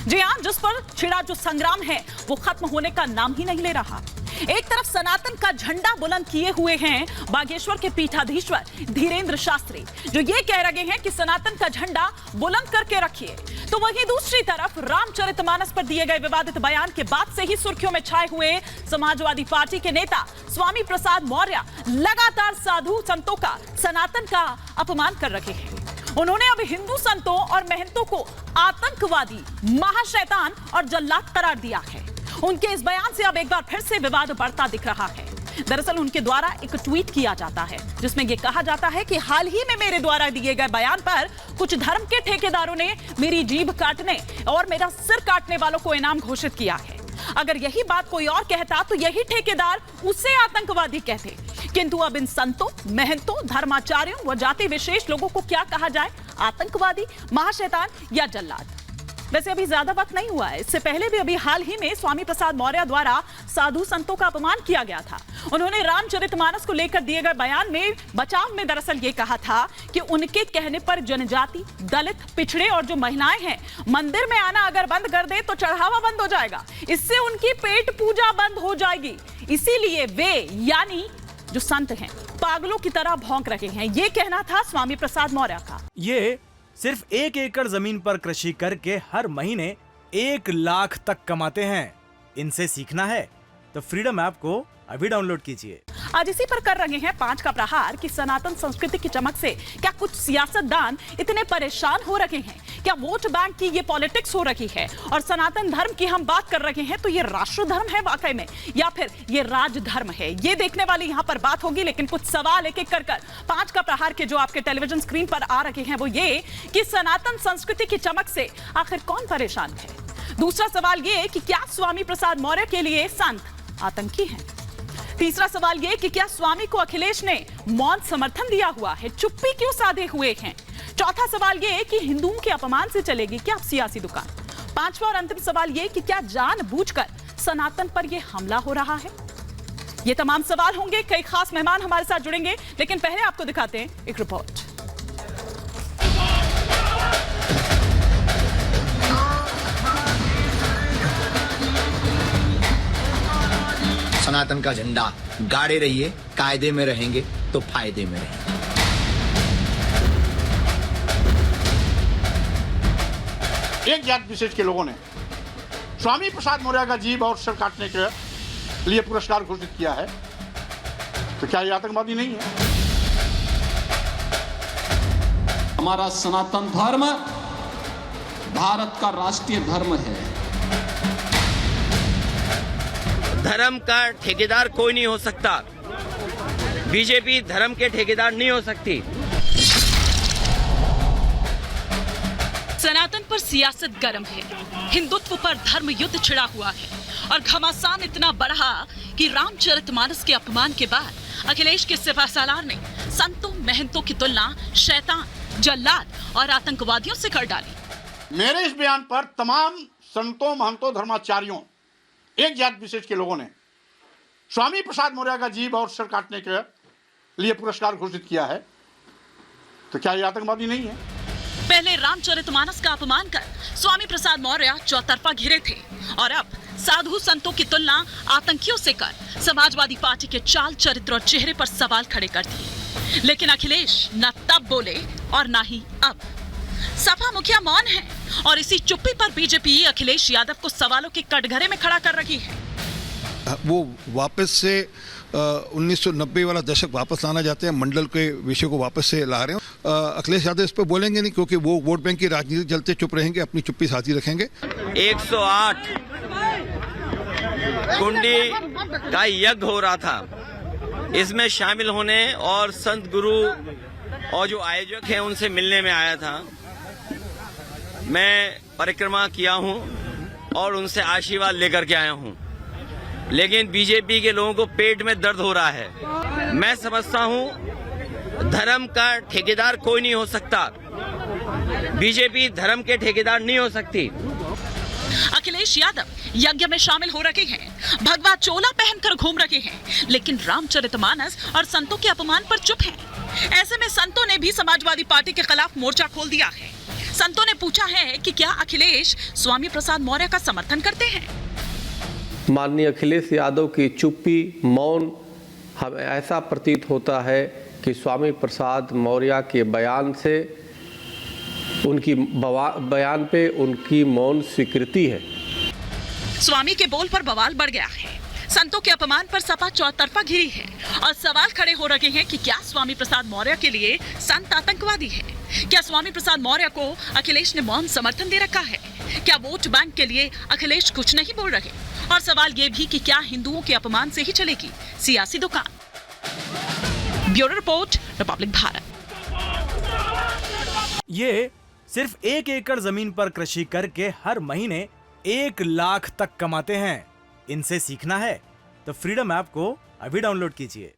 जी हाँ, जिस पर छिड़ा जो संग्राम है वो खत्म होने का नाम ही नहीं ले रहा। एक तरफ सनातन का झंडा बुलंद किए हुए हैं बागेश्वर के पीठाधीश्वर धीरेन्द्र शास्त्री, जो ये कह रहे हैं कि सनातन का झंडा बुलंद करके रखिए, तो वहीं दूसरी तरफ रामचरितमानस पर दिए गए विवादित बयान के बाद से ही सुर्खियों में छाए हुए समाजवादी पार्टी के नेता स्वामी प्रसाद मौर्य लगातार साधु संतों का, सनातन का अपमान कर रहे हैं। उन्होंने अब हिंदू संतों और महंतों को आतंकवादी, महाशैतान और जल्लाद करार दिया है। उनके इस बयान से अब एक बार फिर से विवाद बढ़ता दिख रहा है। दरअसल उनके द्वारा एक ट्वीट किया जाता है जिसमें यह कहा जाता है कि हाल ही में मेरे द्वारा दिए गए बयान पर कुछ धर्म के ठेकेदारों ने मेरी जीभ काटने और मेरा सिर काटने वालों को इनाम घोषित किया है। अगर यही बात कोई और कहता तो यही ठेकेदार उसे आतंकवादी कहते, किंतु अब इन संतों, महंतों, धर्माचार्यों व जाति विशेष लोगों को क्या कहा जाए, आतंकवादी, महाशैतान या जल्लाद? वैसे अभी ज्यादा वक्त नहीं हुआ है, इससे पहले भी अभी हाल ही में स्वामी प्रसाद मौर्य द्वारा साधु संतों का अपमान किया गया था। उन्होंने रामचरितमानस को लेकर दिए गए बयान में बचाव में दरअसल ये कहा था कि उनके कहने पर जनजाति, दलित, पिछड़े और जो महिलाएं हैं मंदिर में आना अगर बंद कर दे तो चढ़ावा बंद हो जाएगा, इससे उनकी पेट पूजा बंद हो जाएगी। इसीलिए वे यानी जो संत हैं पागलों की तरह भौंक रहे हैं, ये कहना था स्वामी प्रसाद मौर्य का। ये सिर्फ 1 एकड़ जमीन पर कृषि करके हर महीने 1 लाख तक कमाते हैं। इनसे सीखना है तो फ्रीडम ऐप को अभी डाउनलोड कीजिए। आज इसी पर कर रहे हैं 5 का प्रहार कि सनातन संस्कृति की चमक से क्या कुछ सियासतदान इतने परेशान हो रहे हैं? क्या वोट बैंक की ये पॉलिटिक्स हो रही है? और सनातन धर्म की हम बात कर रहे हैं तो ये राष्ट्र धर्म है वाकई में या फिर ये राजधर्म है? ये देखने वाली यहाँ पर बात होगी, लेकिन कुछ सवाल एक एक कर 5 का प्रहार के जो आपके टेलीविजन स्क्रीन पर आ रहे हैं वो ये कि सनातन संस्कृति की चमक से आखिर कौन परेशान है? दूसरा सवाल ये कि क्या स्वामी प्रसाद मौर्य के लिए संत आतंकी हैं? तीसरा सवाल ये कि क्या स्वामी को अखिलेश ने मौन समर्थन दिया हुआ है, चुप्पी क्यों साधे हुए हैं? चौथा सवाल ये कि हिंदुओं के अपमान से चलेगी क्या सियासी दुकान? पांचवा और अंतिम सवाल ये कि क्या जानबूझकर सनातन पर यह हमला हो रहा है? ये तमाम सवाल होंगे। कई खास मेहमान हमारे साथ जुड़ेंगे, लेकिन पहले आपको दिखाते हैं एक रिपोर्ट। सनातन का झंडा गाड़े रहिए, कायदे में रहेंगे तो फायदे में रहेंगे। एक जात विशेष के लोगों ने स्वामी प्रसाद मौर्य का जीभ और सिर काटने के लिए पुरस्कार घोषित किया है, तो क्या ये आतंकवादी नहीं है? हमारा सनातन धर्म भारत का राष्ट्रीय धर्म है। धर्म का ठेकेदार कोई नहीं हो सकता। बीजेपी धर्म के ठेकेदार नहीं हो सकती। सनातन पर सियासत गर्म है, हिंदुत्व पर धर्म युद्ध छिड़ा हुआ है और घमासान इतना बढ़ा कि रामचरितमानस के अपमान के बाद अखिलेश के सिपहसालार ने संतों, महंतों की तुलना शैतान, जल्लाद और आतंकवादियों से कर डाली। मेरे इस बयान पर तमाम संतों, महंतों, धर्माचार्यों, एक जात विशेष के लोगों ने स्वामी प्रसाद मौर्य का जीभ और सिर काटने के लिए पुरस्कार घोषित किया है, तो क्या ये आतंकवादी नहीं है? पहले रामचरितमानस का अपमान कर स्वामी प्रसाद मौर्य चौतरफा घिरे थे और अब साधु संतों की तुलना आतंकियों से कर समाजवादी पार्टी के चाल, चरित्र और चेहरे पर सवाल खड़े कर दिए। लेकिन अखिलेश न तब बोले और न ही अब। सपा मुखिया मौन है और इसी चुप्पी पर बीजेपी अखिलेश यादव को सवालों के कटघरे में खड़ा कर रही है। वो वापस से 1990 वाला दशक वापस लाना चाहते हैं, मंडल के विषय को वापस से ला रहे हैं। अखिलेश यादव इस पर बोलेंगे नहीं क्योंकि वो वोट बैंक की राजनीति चलते चुप रहेंगे, अपनी चुप्पी साथी रखेंगे। 108 कुंडी का यज्ञ हो रहा था, इसमें शामिल होने और संत गुरु और जो आयोजक हैं उनसे मिलने में आया था। मैं परिक्रमा किया हूं और उनसे आशीर्वाद लेकर के आया हूं, लेकिन बीजेपी के लोगों को पेट में दर्द हो रहा है। मैं समझता हूं धर्म का ठेकेदार कोई नहीं हो सकता। बीजेपी धर्म के ठेकेदार नहीं हो सकती। अखिलेश यादव यज्ञ में शामिल हो रहे हैं, भगवा चोला पहनकर घूम रहे हैं, लेकिन रामचरितमानस और संतों के अपमान पर चुप हैं। ऐसे में संतों ने भी समाजवादी पार्टी के खिलाफ मोर्चा खोल दिया है। संतों ने पूछा है कि क्या अखिलेश स्वामी प्रसाद मौर्य का समर्थन करते हैं। माननीय अखिलेश यादव की चुप्पी, मौन हमें ऐसा प्रतीत होता है कि स्वामी प्रसाद मौर्य के बयान से उनकी बयान पे उनकी मौन स्वीकृति है। स्वामी के बोल पर बवाल बढ़ गया है। संतों के अपमान पर सपा चौतरफा घिरी है और सवाल खड़े हो रहे हैं कि क्या स्वामी प्रसाद मौर्य के लिए संत आतंकवादी है? क्या स्वामी प्रसाद मौर्य को अखिलेश ने मौन समर्थन दे रखा है? क्या वोट बैंक के लिए अखिलेश कुछ नहीं बोल रहे? और सवाल ये भी कि क्या हिंदुओं के अपमान से ही चलेगी सियासी दुकान? Bureau report, Republic Bharat. ये सिर्फ 1 एकड़ जमीन पर कृषि करके हर महीने 1 लाख तक कमाते हैं। इनसे सीखना है तो फ्रीडम ऐप को अभी डाउनलोड कीजिए।